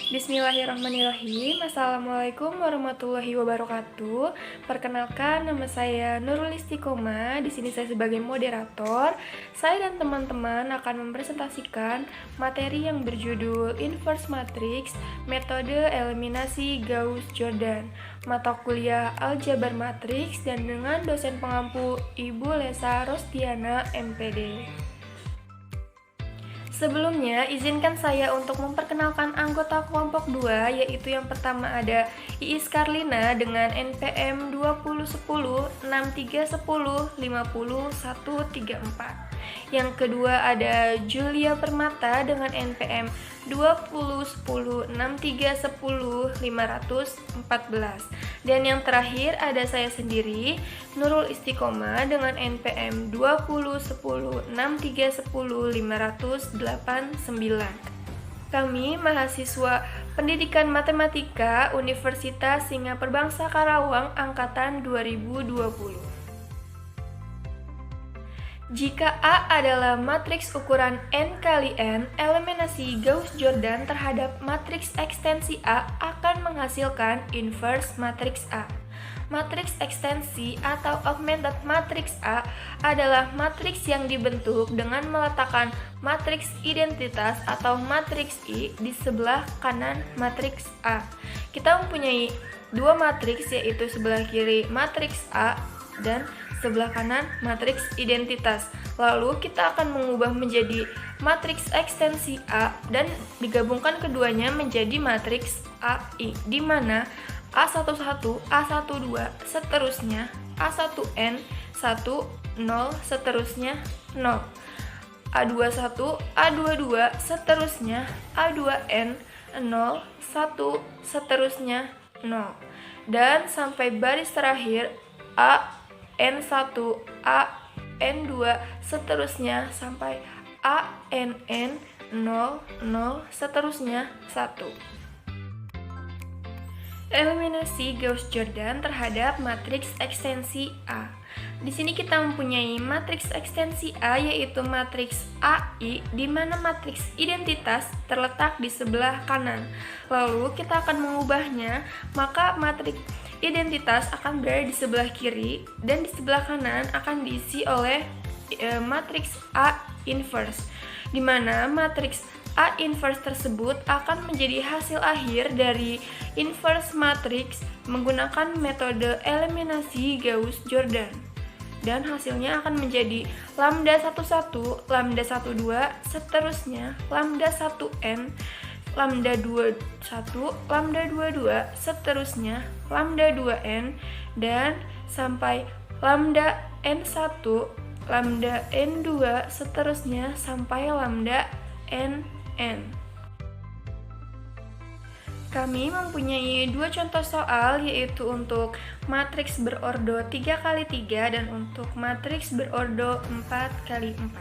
Bismillahirrahmanirrahim. Assalamualaikum warahmatullahi wabarakatuh. Perkenalkan, nama saya Nurul Istiqomah. Di sini saya sebagai moderator. Saya dan teman-teman akan mempresentasikan materi yang berjudul Inverse Matrix, Metode Eliminasi Gauss-Jordan, mata kuliah Aljabar Matrix, dan dengan dosen pengampu Ibu Lesa Rostiana, MPD. Sebelumnya, izinkan saya untuk memperkenalkan anggota kelompok 2, yaitu yang pertama ada Iis Karlina dengan NPM 2010 6310 50134. Yang kedua ada Julia Permata dengan NPM 2010 6310 514. Dan yang terakhir ada saya sendiri, Nurul Istiqomah dengan NPM 2010 6310 589. Kami mahasiswa Pendidikan Matematika Universitas Singa Perbangsa Karawang Angkatan 2020. Jika A adalah matriks ukuran n kali n, eliminasi Gauss-Jordan terhadap matriks ekstensi A akan menghasilkan inverse matriks A. Matriks ekstensi atau augmented matriks A adalah matriks yang dibentuk dengan meletakkan matriks identitas atau matriks I di sebelah kanan matriks A. Kita mempunyai dua matriks, yaitu sebelah kiri matriks A dan sebelah kanan matriks identitas. Lalu kita akan mengubah menjadi matriks ekstensi A dan digabungkan keduanya menjadi matriks AI, di mana A11, A12, seterusnya, A1N, 1, 0, seterusnya 0. A21, A22, seterusnya, A2N, 0, 1, seterusnya 0. Dan sampai baris terakhir N1, N2, seterusnya sampai ANN 0, 0, seterusnya 1. Eliminasi Gauss-Jordan terhadap matriks ekstensi A. Di sini kita mempunyai matriks ekstensi A, yaitu matriks AI, di mana matriks identitas terletak di sebelah kanan. Lalu kita akan mengubahnya, maka matriks identitas akan berada di sebelah kiri dan di sebelah kanan akan diisi oleh matriks A inverse, di mana matriks A inverse tersebut akan menjadi hasil akhir dari inverse matrix menggunakan metode eliminasi Gauss-Jordan, dan hasilnya akan menjadi lambda 11, lambda 12, seterusnya lambda 1n, lambda 21, lambda 22, seterusnya lambda 2n, dan sampai lambda n1, lambda n2, seterusnya sampai lambda nn. Kami mempunyai dua contoh soal, yaitu untuk matriks berordo 3x3 dan untuk matriks berordo 4x4.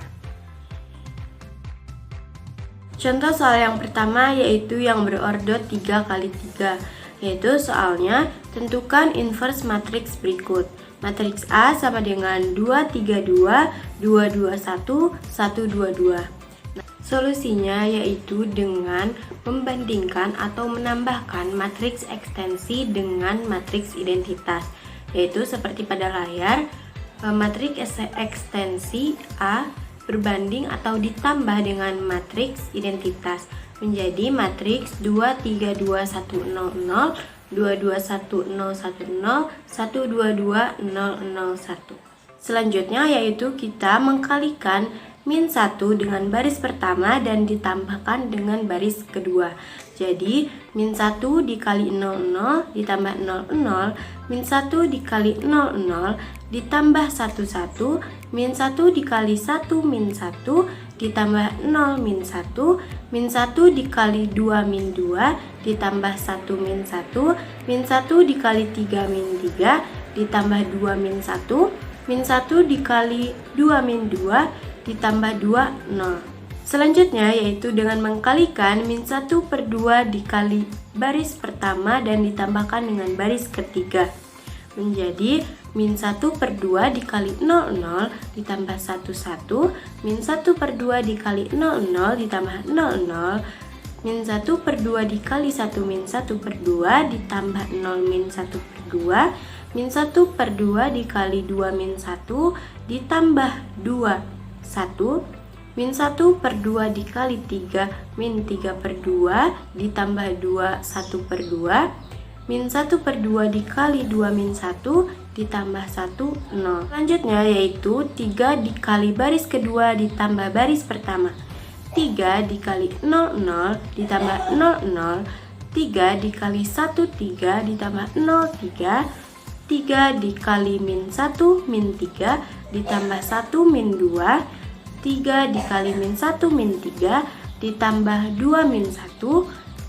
Contoh soal yang pertama yaitu yang berordo 3x3, yaitu soalnya tentukan inverse matriks berikut. Matriks A sama dengan 232, 221, 122. Solusinya yaitu dengan membandingkan atau menambahkan matriks ekstensi dengan matriks identitas, yaitu seperti pada layar, matriks ekstensi A berbanding atau ditambah dengan matriks identitas menjadi matriks 232100, 221010, 122001. Selanjutnya yaitu kita mengkalikan min 1 dengan baris pertama dan ditambahkan dengan baris kedua. Jadi min 1 dikali 00 ditambah 00, min 1 dikali 00 ditambah 11, min 1 dikali 1 min 1 ditambah 0 min 1, min 1 dikali 2 min 2 ditambah 1 min 1, min 1 dikali 3 min 3 ditambah 2 min 1, min 1 dikali 2 min 2 ditambah 2, 0. Selanjutnya yaitu dengan mengkalikan min 1/2 dikali baris pertama dan ditambahkan dengan baris ketiga. menjadi min 1 per 2 dikali 00 ditambah 1, 1, min 1 per 2 dikali 00 ditambah 00, min 1 per 2 dikali 1 min 1 per 2 ditambah 0 min 1 per 2, min 1 per 2 dikali 2 min 1 ditambah 2, 1, min 1 per 2 dikali 3 min 3 per 2 ditambah 2, 1 per 2, min 1 per 2 dikali 2 min 1 ditambah 1, 0. Selanjutnya yaitu 3 dikali baris kedua ditambah baris pertama. 3 dikali 00 ditambah 00, 3 dikali 1, 3 ditambah 0, 3, 3 dikali min 1 min 3 ditambah 1 min 2, 3 dikali min 1 min 3 ditambah 2 min 1,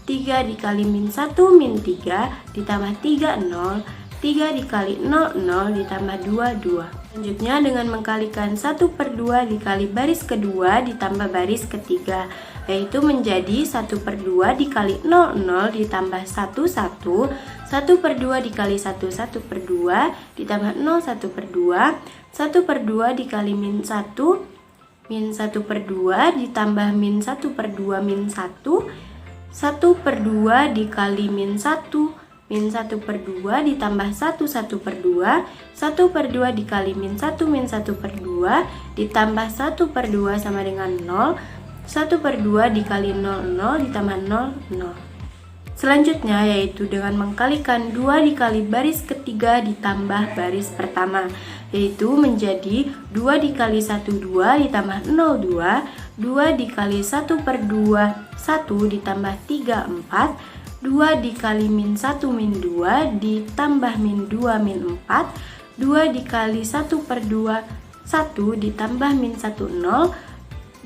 3 dikali min 1 min 3 ditambah 3, 0, 3 dikali 00 ditambah 2, 2. Selanjutnya dengan mengkalikan 1 per 2 dikali baris kedua ditambah baris ketiga, yaitu menjadi 1 per 2 dikali 00 ditambah 1, 1, 1 per 2 dikali 1, 1 per 2 ditambah 0, 1 per 2, 1 per 2 dikali min 1, min 1 per 2 ditambah min 1 per 2 min 1, 1 per 2 dikali min 1, min 1 per 2 ditambah 1, 1 per 2, 1 per 2 dikali min 1, min 1 per 2 ditambah 1 per 2 sama dengan 0, 1 per 2 dikali 0, 0 ditambah 0, 0. Selanjutnya yaitu dengan mengkalikan 2 dikali baris ketiga ditambah baris pertama, yaitu menjadi 2 dikali 1, 2 ditambah 0, 2, 2 dikali 1 per 2, 1 ditambah 3, 4, 2 dikali min 1 min 2 ditambah min 2 min 4, 2 dikali 1 per 2, 1 ditambah min 1, 0,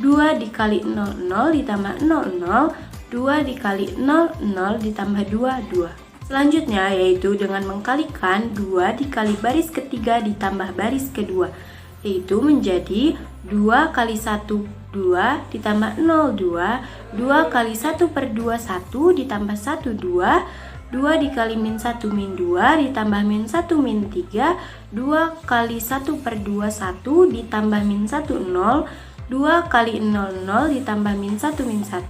2 dikali 0, 0 ditambah 0, 0, 2 dikali 0, 0 ditambah 2, 2. Selanjutnya yaitu dengan mengkalikan 2 dikali baris ketiga ditambah baris kedua, yaitu menjadi 2 kali 1, 2 ditambah 0, 2, 2 kali 1 per 2, 1 ditambah 1, 2, 2 dikali min 1 min 2 ditambah min 1 min 3, 2 kali 1 per 2, 1 ditambah min 1, 0, 2 kali 0, 0 ditambah min 1 min 1,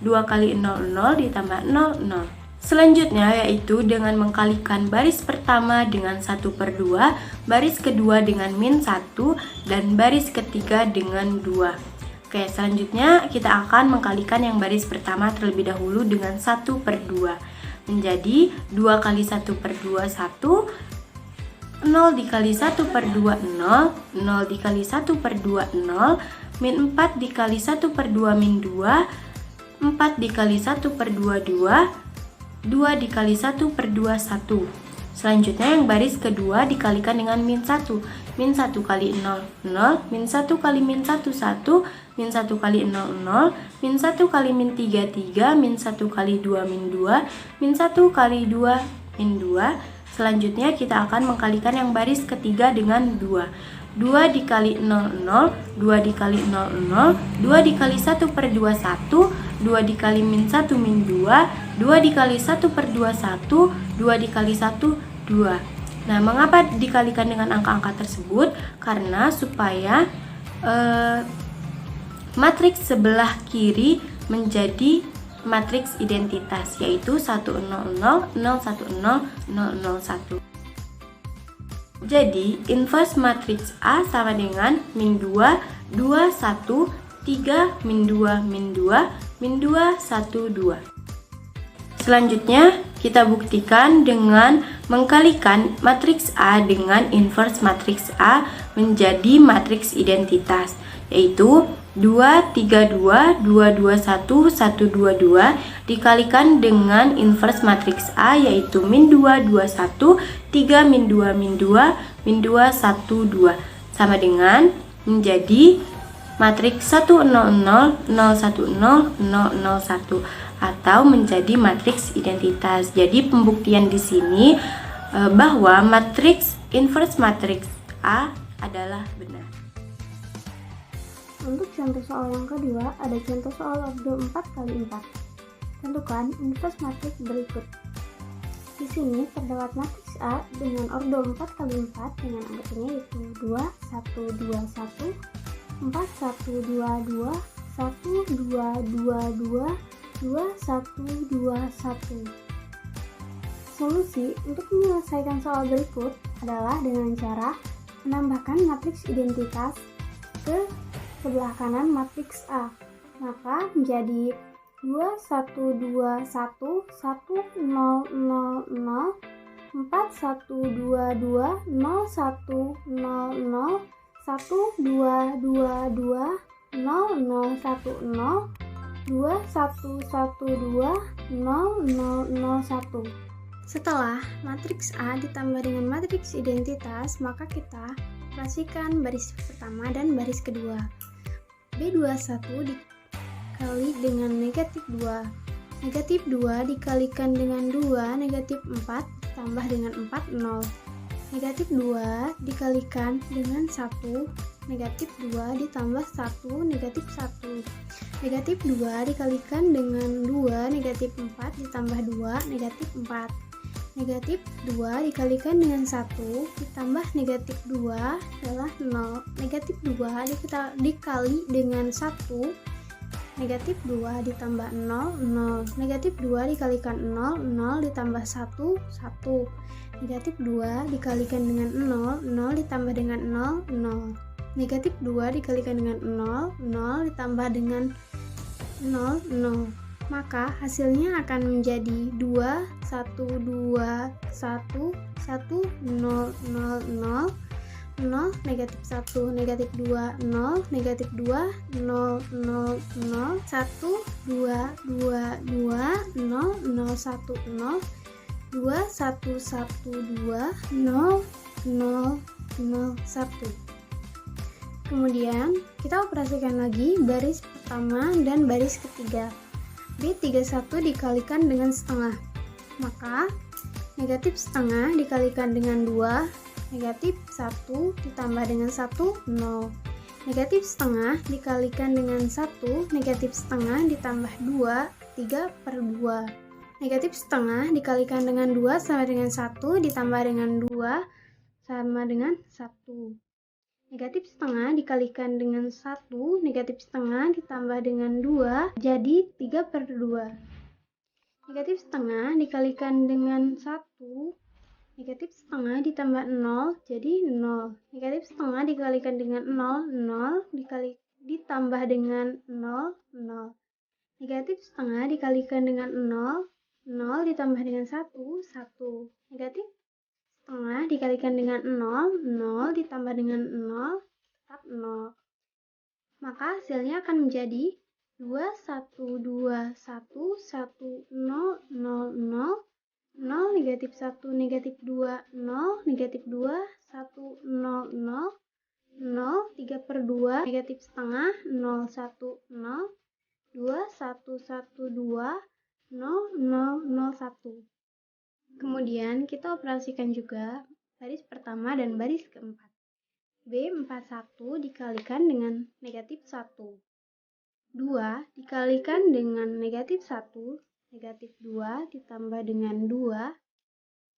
2 kali 0, 0 ditambah 0, 0. Selanjutnya yaitu dengan mengkalikan baris pertama dengan 1 per 2, baris kedua dengan min 1, dan baris ketiga dengan 2. Oke, selanjutnya kita akan mengkalikan yang baris pertama terlebih dahulu dengan 1 per 2. Menjadi 2 kali 1 per 2, 1, 0 dikali 1 per 2, 0, 0 dikali 1 per 2, 0, min 4 dikali 1 per 2 min 2, 4 dikali 1 per 2, 2, 2 dikali 1 per 2, 1. Selanjutnya yang baris kedua dikalikan dengan min 1. Min 1 kali 0, 0, min 1 kali min 1, 1, min 1 kali 0, 0, min 1 kali min 3, 3, min 1 kali 2, min 2, min 1 kali 2, min 2. Selanjutnya kita akan mengkalikan yang baris ketiga dengan 2. 2 dikali 0, 0, 2 dikali 0, 0, 2 dikali 1 per 2, 1, 2 dikali min 1 min 2, 2 dikali 1 per 2, 1, 2 dikali 1, 2. Nah, mengapa dikalikan dengan angka-angka tersebut? Karena supaya matriks sebelah kiri menjadi matriks identitas, yaitu 1, 0, 0, 0, 1, 0, 0, 0, 1. Jadi, inverse matriks A sama dengan min 2, 2, 1, 3, min 2, min 2, min 2, 1, 2. Selanjutnya, kita buktikan dengan mengkalikan matriks A dengan inverse matriks A menjadi matriks identitas, yaitu 2, 3, 2, 2, 2, 1, 1, 2, 2 dikalikan dengan inverse matriks A, yaitu min 2, 2, 1, 3, min 2, min 2, min 2, 1, 2 sama dengan menjadi matriks 1, 0, 0, 0, 1, 0, 0, 0, 1 atau menjadi matriks identitas. Jadi pembuktian di sini bahwa matriks inverse matriks A adalah benar. Untuk contoh soal yang kedua, ada contoh soal ordo 4x4. Tentukan inverse matriks berikut. Di sini terdapat matriks A dengan ordo 4 kali 4 dengan angkanya yaitu 2, 1, 2, 1, 4, 1, 2, 2, 1, 2, 2, 2, 2, 1, 2, 1. Solusi untuk menyelesaikan soal berikut adalah dengan cara menambahkan matriks identitas ke sebelah kanan matriks A. Maka menjadi 2, 1, 2, 1, 1, 0, 0, 0, 4, 1, 2, 2, 0, 1, 0, 0, 1, 2, 2, 2, 0, 0, 1, 0, 2, 1, 1, 2, 0, 0, 0, 1. Setelah matriks A ditambah dengan matriks identitas, maka kita operasikan baris pertama dan baris kedua. B21 dikali dengan negatif 2. Negatif 2 dikalikan dengan 2, negatif 4 ditambah dengan 4, 0. Negatif 2 dikalikan dengan 1, negatif 2 ditambah 1, negatif 1. Negatif 2 dikalikan dengan 2, negatif 4 ditambah 2, negatif 4. Negatif 2 dikalikan dengan 1 ditambah negatif 2 adalah 0. Negatif 2 dikali dengan 1, negatif 2 ditambah 0, 0. Negatif 2 dikalikan 0, 0 ditambah 1, 1. Negatif 2 dikalikan dengan 0, 0 ditambah dengan 0, 0. Negatif 2 dikalikan dengan 0, 0 ditambah dengan 0, 0. Maka hasilnya akan menjadi 2, 1, 2, 1, 1, 0, 0, 0, 0, negatif 1, negatif 2, 0, negatif 2, 0, 0, 0, 1, 2, 2, 2, 0, 0, 1, 0, 2, 1, 1, 2, 0, 0, 1. Kemudian kita operasikan lagi baris pertama dan baris ketiga. B31 dikalikan dengan setengah, maka negatif setengah dikalikan dengan 2, negatif 1 ditambah dengan 1, 0. Negatif setengah dikalikan dengan 1, negatif setengah ditambah 2, 3/2. Negatif setengah dikalikan dengan 2 sama dengan 1 ditambah dengan 2 sama dengan 1. Negatif setengah dikalikan dengan 1, negatif setengah ditambah dengan 2, jadi 3/2. Negatif setengah dikalikan dengan 1, negatif setengah ditambah 0, jadi 0. Negatif setengah dikalikan dengan 0, 0 ditambah dengan 0, 0. Negatif setengah dikalikan dengan 0, 0 ditambah dengan 1, 1. Negatif setengah dikalikan dengan 0, 0 ditambah dengan 0, tetap 0. Maka hasilnya akan menjadi 2, 1, 2, 1, 1, 0, 0, 0, 0, negatif 1, negatif 2, 0, negatif 2, 1, 0, 0, 0, 3/2, negatif setengah, 0, 1, 0, 2, 1, 1, 2, 0, 0, 0, 1. Kemudian kita operasikan juga baris pertama dan baris keempat. B41 dikalikan dengan negatif 1. 2 dikalikan dengan negatif 1, negatif 2 ditambah dengan 2,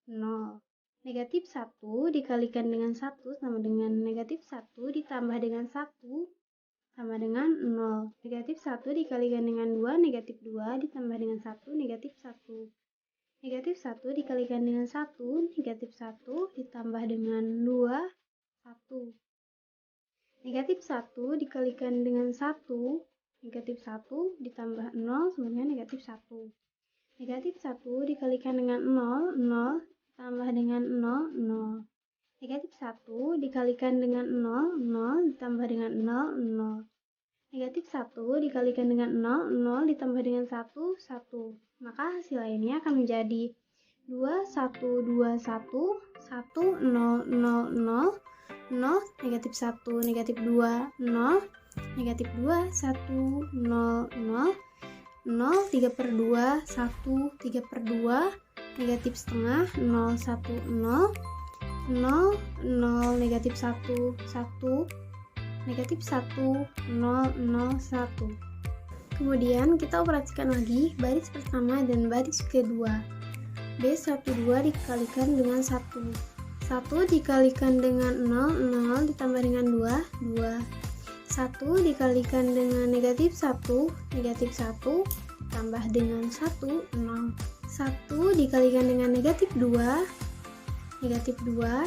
0. Negatif 1 dikalikan dengan 1 sama dengan negatif 1 ditambah dengan 1 sama dengan 0. Negatif 1 dikalikan dengan 2, negatif 2 ditambah dengan 1, negatif 1. Negatif 1 dikalikan dengan 1, negatif 1 ditambah dengan 2, 1. Negatif 1 dikalikan dengan 1, negatif 1 ditambah 0 sama dengan negatif 1. Negatif 1 dikalikan dengan 0, 0 ditambah dengan 0, 0. Negatif 1 dikalikan dengan 0, 0 ditambah dengan 0, 0. Negatif 1 dikalikan dengan 0, 0 ditambah dengan 1, 1. Maka hasil lainnya akan menjadi 2, 1, 2, 1, 1, 0, 0, 0, 0, negatif 1, negatif 2, 0, negatif 2, 1, 0, 0, 0, 3/2, 1, 3/2, negatif setengah, 0, 1, 0, 0, 0, negatif 1, 1, negatif 1, 0, 0, 1. Kemudian kita operasikan lagi baris pertama dan baris kedua. B12 dikalikan dengan 1. 1 dikalikan dengan 0 ditambah dengan 2 1 dikalikan dengan negatif 1 tambah dengan 1 0 1 dikalikan dengan negatif 2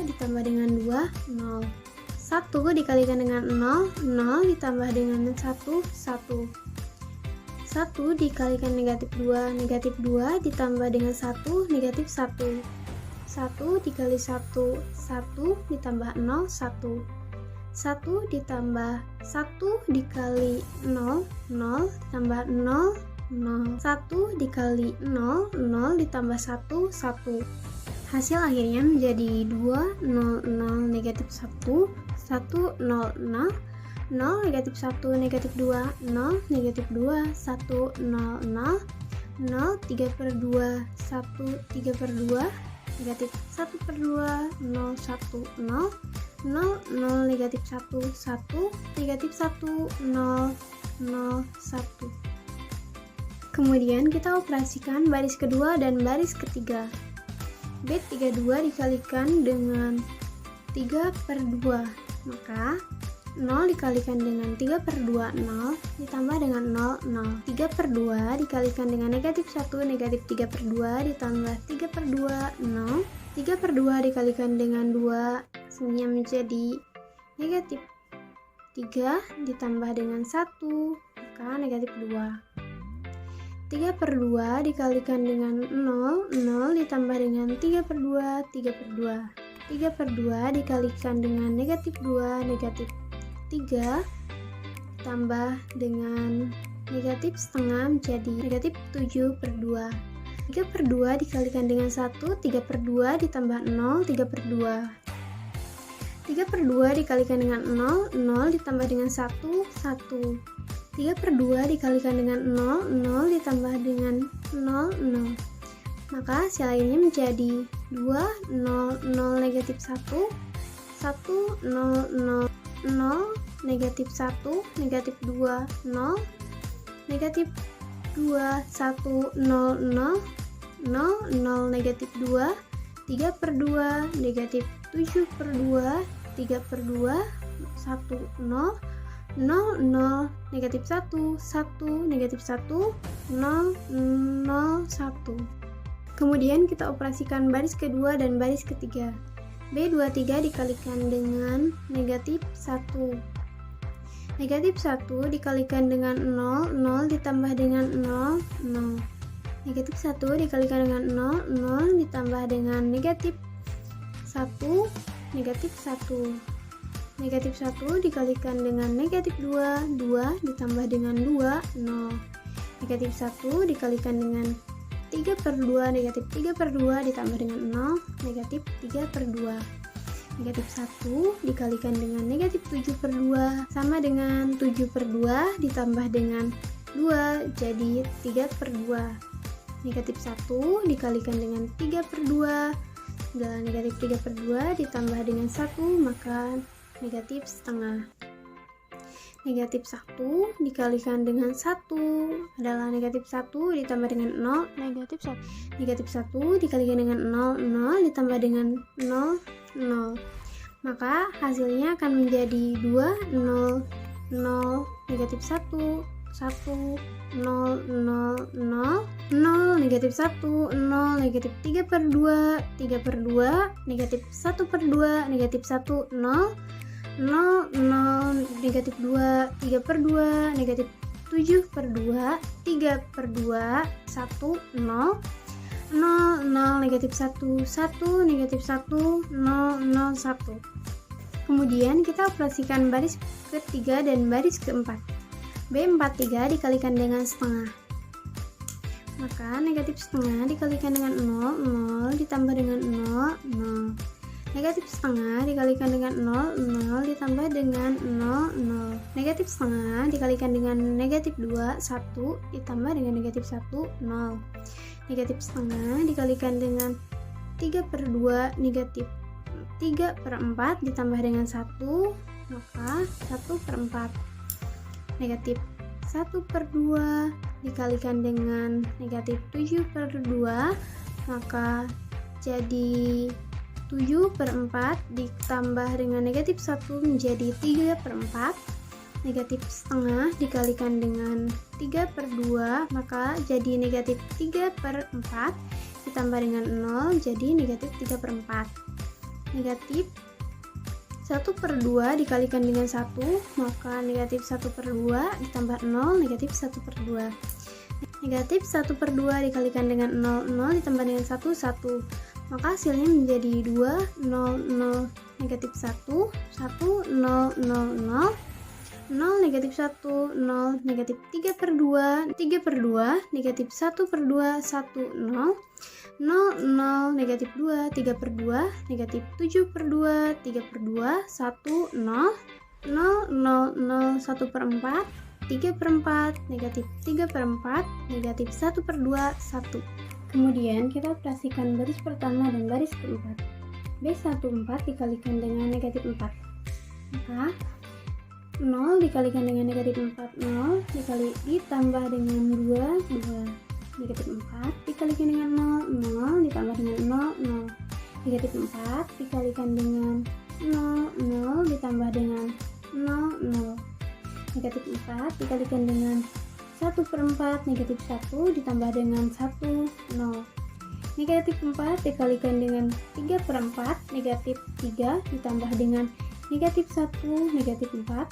ditambah dengan 2 0 1 dikalikan dengan 0 ditambah dengan 1 1 dikalikan negatif 2 ditambah dengan 1 negatif 1 dikali 1 ditambah 0 1 ditambah 1 dikali 0 ditambah 0 1 dikali 0 ditambah 1 hasil akhirnya menjadi 2 0 negatif 1 0 negatif 1 negatif 2 0 negatif 2 1 0 3 per 2 1 3 per 2 negatif 1 per 2 0 negatif 1 negatif 1 0 1. Kemudian kita operasikan baris kedua dan baris ketiga. B32 dikalikan dengan 3 per 2, maka 0 dikalikan dengan 3 per 2 0 ditambah dengan 0 3 per 2 dikalikan dengan negatif 1 negatif 3 per 2 ditambah 3 per 2 0 3 per 2 dikalikan dengan 2 hasilnya menjadi negatif 3 ditambah dengan 1 maka negatif 2 3 per 2 dikalikan dengan 0 ditambah dengan 3 per 2 3 per 2 3 per 2 dikalikan dengan negatif 2 negatif 3 tambah dengan negatif setengah menjadi negatif 7 per 2 3 per 2 dikalikan dengan 1 3 per 2 ditambah 0 3 per 2 3 per 2 dikalikan dengan 0 ditambah dengan 1 3 per 2 dikalikan dengan 0 ditambah dengan 0 maka hasil lainnya menjadi 2 0 negatif 1 0 negatif 1 negatif 2 0 negatif 2 1 0 negatif 2 3 per 2 negatif 7 per 2 3 per 2 1 0 negatif 1 negatif 1 0 1. Kemudian kita operasikan baris kedua dan baris ketiga. B23 dikalikan dengan negatif 1 negatif 1 dikalikan dengan 0 ditambah dengan 0 negatif 1 dikalikan dengan 0 ditambah dengan negatif 1 negatif 1 negatif 1 dikalikan dengan negatif 2 ditambah dengan 2 0 negatif 1 dikalikan dengan 3 per 2 negatif 3 per 2 ditambah dengan 0 negatif 3 per 2 negatif 1 dikalikan dengan negatif 7 per 2 sama dengan 7 per 2 ditambah dengan 2 jadi 3 per 2 negatif 1 dikalikan dengan 3 per 2 adalah negatif 3 per 2 ditambah dengan 1 maka negatif setengah negatif 1 dikalikan dengan 1 adalah negatif 1 ditambah dengan 0 negatif 1 negatif 1 dikalikan dengan 0 ditambah dengan 0 maka hasilnya akan menjadi 2 0 negatif 1 1 0 negatif 1 0 negatif 3 per 2 3 per 2 negatif 1 per 2 negatif 1 0 negatif 2 3 per 2 negatif 7 per 2 3 per 2 1 0 negatif 1 negatif 1 0 1. Kemudian kita operasikan baris ketiga dan baris keempat. B43 dikalikan dengan setengah, maka negatif setengah dikalikan dengan 0 ditambah dengan 0 negatif setengah dikalikan dengan 0 ditambah dengan 0 negatif setengah dikalikan dengan negatif 2 1 ditambah dengan negatif 1 0 negatif setengah dikalikan dengan 3 per 2 negatif 3 per 4 ditambah dengan 1 maka 1 per 4 negatif 1 per 2 dikalikan dengan negatif 7 per 2 maka jadi 7/4 ditambah dengan negatif 1 menjadi 3/4. Negatif setengah dikalikan dengan 3/2 maka jadi negatif 3/4 ditambah dengan 0 jadi negatif 3/4. Negatif 1/2 dikalikan dengan 1 maka negatif 1/2 ditambah 0 negatif 1/2. Negatif 1/2 dikalikan dengan 0 ditambah dengan 1 maka hasilnya menjadi 2 0 negatif 1 0 negatif 1 0 negatif 3/2 negatif 1/2 0 negatif 2 3/2 negatif 7/2 3/2 1 0 1/4 3/4 negatif 3/4 negatif 1/2 1. Kemudian kita operasikan baris pertama dan baris keempat. B14 dikalikan dengan negatif 4 maka 0 dikalikan dengan negatif 4 0 ditambah dengan 2 negatif 4 dikalikan dengan 0 ditambah dengan 0 negatif 4 dikalikan dengan 0 ditambah dengan 0 negatif 4 dikalikan dengan 1/4 negatif 1 ditambah dengan 1 0 negatif 4 dikalikan dengan 3/4 negatif 3 ditambah dengan negatif 1 negatif 4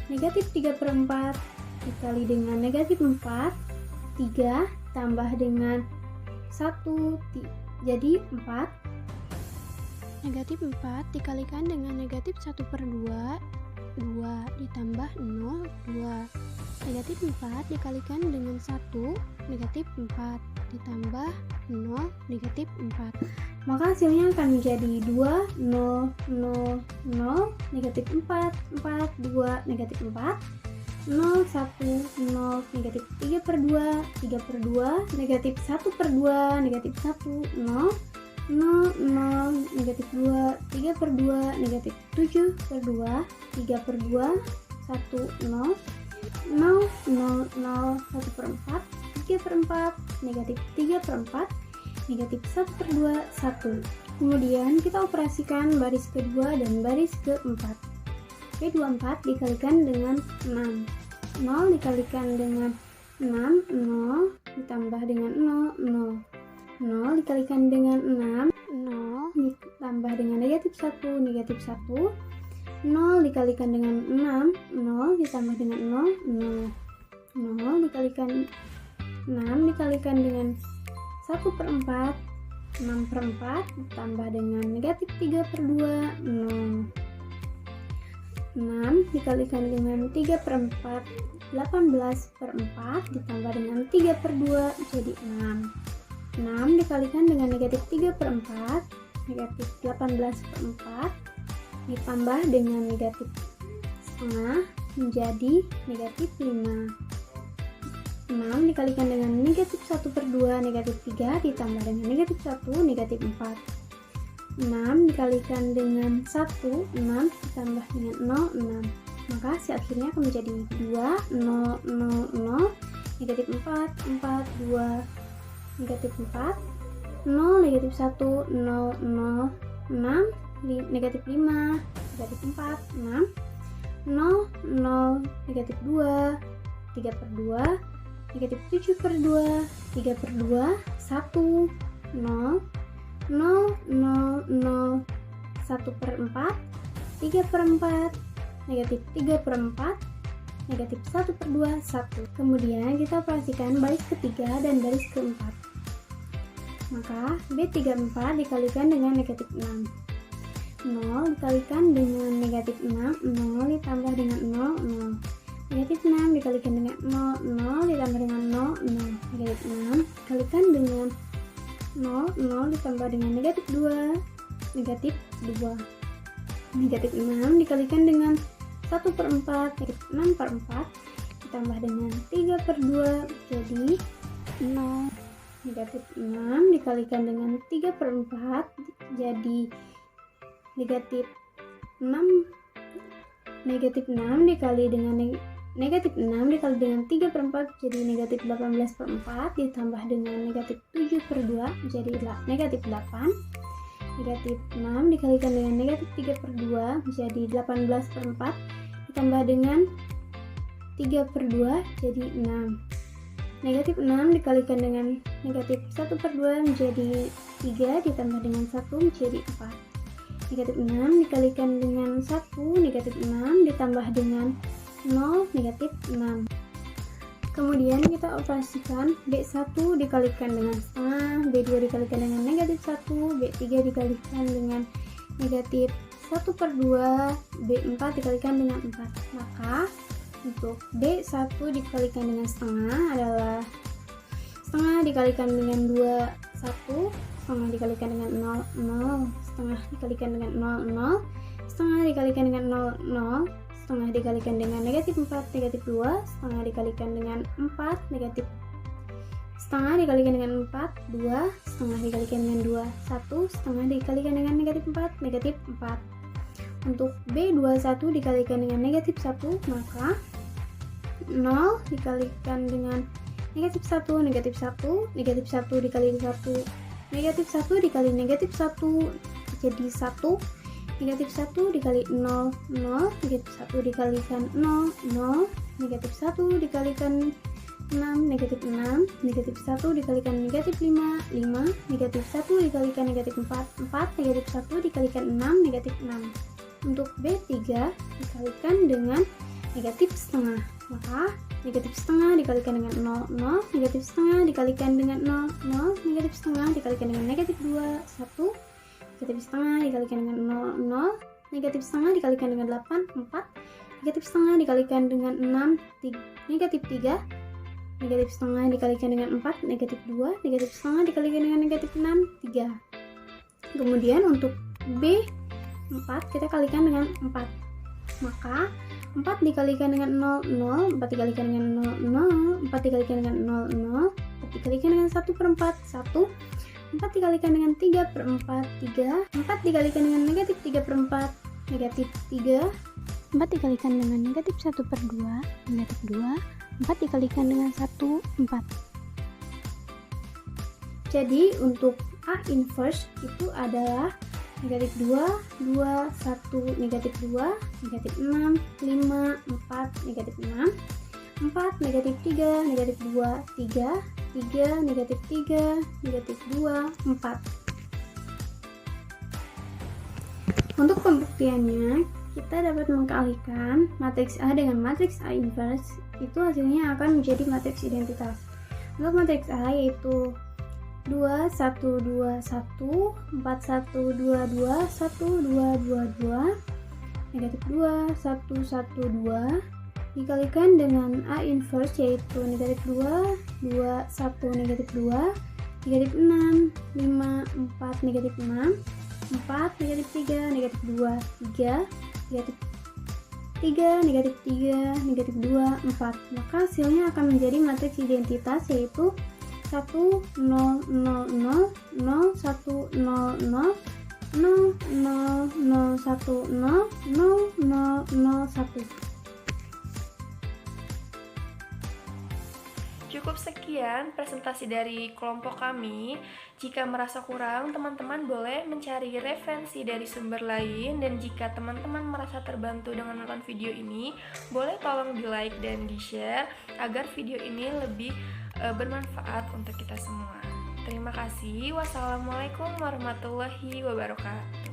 negatif 3/4 dikali dengan negatif 4 3 tambah dengan 1 jadi 4. Negatif 4 dikalikan dengan negatif 1/2 2 ditambah 0 2 negatif 4 dikalikan dengan 1 negatif 4 ditambah 0 negatif 4 maka hasilnya akan menjadi 2 0 0 0 negatif 4 4 2 negatif 4 0 1 0 negatif 3/2 3/2 negatif 1/2 negatif 1 0 0 0 negatif 2 3/2 negatif 7/2 3/2 1 0 0 0 0 1/4 3/4 negatif 3/4 negatif 1/2 1. Kemudian kita operasikan baris kedua dan baris keempat. B24 dikalikan dengan 6 0 dikalikan dengan 6 0 ditambah dengan 0 dikalikan dengan 6 0 ditambah dengan negatif 1 negatif 1 0 dikalikan dengan 6 0 ditambah dengan 0 dikalikan 6 dikalikan dengan 1/4 6/4 ditambah dengan negatif 3/2 0 6 dikalikan dengan 3/4 18/4 ditambah dengan 3/2 jadi 6 6 dikalikan dengan negatif 3/4 negatif 18/4 ditambah dengan negatif setengah menjadi negatif 5 6 dikalikan dengan negatif 1/2 negatif 3 ditambah dengan negatif 1 negatif 4 6 dikalikan dengan 1 6 ditambah dengan 0 6 maka hasil akhirnya akan menjadi 2 0 0 0 negatif 4 4 2 negatif 4 0 negatif 1 0 0 6 negatif 5 negatif 4 6 0 0 negatif 2 3/2 negatif 7/2 3/2 1 0 0 0 0 1/4 3/4 negatif 3/4 negatif 1/2 1. Kemudian kita operasikan baris ketiga dan baris keempat. Maka B34 dikalikan dengan negatif 6 0 dikalikan dengan negatif 6 0 ditambah dengan 0 negatif 6 dikalikan dengan 0 ditambah dengan 0 negatif 6 dikalikan dengan 0 ditambah dengan negatif 2 negatif 2 negatif 6 dikalikan dengan 1/4 negatif 6/4 ditambah dengan 3/2 jadi 0 negatif 6 dikalikan dengan 3/4 jadi negatif 6 negatif 6 dikali dengan negatif 6 dikali dengan 3 per 4 jadi negatif 18 per 4 ditambah dengan negatif 7 per 2 jadi negatif 8. Negatif 6 dikalikan dengan negatif 3 per 2 jadi 18 per 4 ditambah dengan 3 per 2 jadi 6. Negatif 6 dikalikan dengan negatif 1 per 2 menjadi 3 ditambah dengan 1 menjadi 4. Negatif 6 dikalikan dengan 1, negatif 6 ditambah dengan 0, negatif 6. Kemudian kita operasikan B1 dikalikan dengan setengah, B2 dikalikan dengan negatif 1, B3 dikalikan dengan negatif 1 per 2, B4 dikalikan dengan 4. Maka untuk B1 dikalikan dengan setengah adalah setengah dikalikan dengan 2, 1, setengah dikalikan dengan 0, 0, setengah dikalikan dengan 0, 0, setengah dikalikan dengan 0, 0, setengah dikalikan dengan negatif 4, negatif 2, setengah dikalikan dengan 4, negatif setengah dikalikan dengan 4, 2, setengah dikalikan dengan 2, 1, setengah dikalikan dengan negatif 4, negatif 4. Untuk B21 dikalikan dengan negatif 1, maka 0 dikalikan dengan negatif 1, negatif 1, negatif 1 dikali 1, negatif 1 dikali negatif 1 jadi 1, negatif 1 dikali 0, 0, negatif 1 dikalikan 0, 0, negatif 1 dikalikan 6, negatif 6, negatif 1 dikalikan negatif 5, 5, negatif 1 dikalikan negatif 4, 4, negatif 1 dikalikan 6, negatif 6. Untuk B3 dikalikan dengan negatif setengah, maka negatif setengah dikalikan dengan 0, 0, negatif setengah dikalikan dengan 0, 0, negatif setengah dikalikan dengan negatif 2, 1, negatif setengah dikalikan dengan 0, 0, negatif setengah dikalikan dengan 8, 4, negatif setengah dikalikan dengan 6, negatif 3, negatif setengah dikalikan dengan 4, negatif 2, negatif setengah dikalikan dengan negatif 6, 3. Kemudian untuk B4 kita kalikan dengan 4, maka 4 dikalikan dengan 0, 0, 4 dikalikan dengan 0, 0, 4 dikalikan dengan 0, 0, 4 dikalikan dengan 1 per 4, 1, 4 dikalikan dengan 3 per 4, 3, 4 dikalikan dengan negatif 3 per 4, negatif 3, 4 dikalikan dengan negatif 1 per 2, negatif 2, 4 dikalikan dengan 1, 4. Jadi untuk A inverse itu adalah negatif 2, 2, 1, negatif 2, negatif 6, 5, 4, negatif 6, 4, negatif 3, negatif 2, 3, 3, negatif 3, negatif 2, 4. Untuk pembuktiannya, kita dapat mengkalikan matriks A dengan matriks A inverse, itu hasilnya akan menjadi matriks identitas. Untuk matriks A yaitu 2, 1, 2, 1, 4, 1, 2, 2, 1, 2, 2, 2, negatif 2, 1, 1, 2 dikalikan dengan A inverse yaitu negatif 2, 2, 1, negatif 2, negatif 6, 5, 4, negatif 6, 4, negatif 3, negatif 2, 3, negatif 3, negatif 3, negatif 2, 4. Maka hasilnya akan menjadi matriks identitas yaitu 1, 0, 0, 0, 0, 1, 0, 0, 0, 0, 1, 0, 0, 0, 1. Cukup sekian presentasi dari kelompok kami. Jika merasa kurang, teman-teman boleh mencari referensi dari sumber lain. Dan jika teman-teman merasa terbantu dengan menonton video ini, boleh tolong di-like dan di-share agar video ini lebih bermanfaat untuk kita semua. Terima kasih. Wassalamualaikum warahmatullahi wabarakatuh.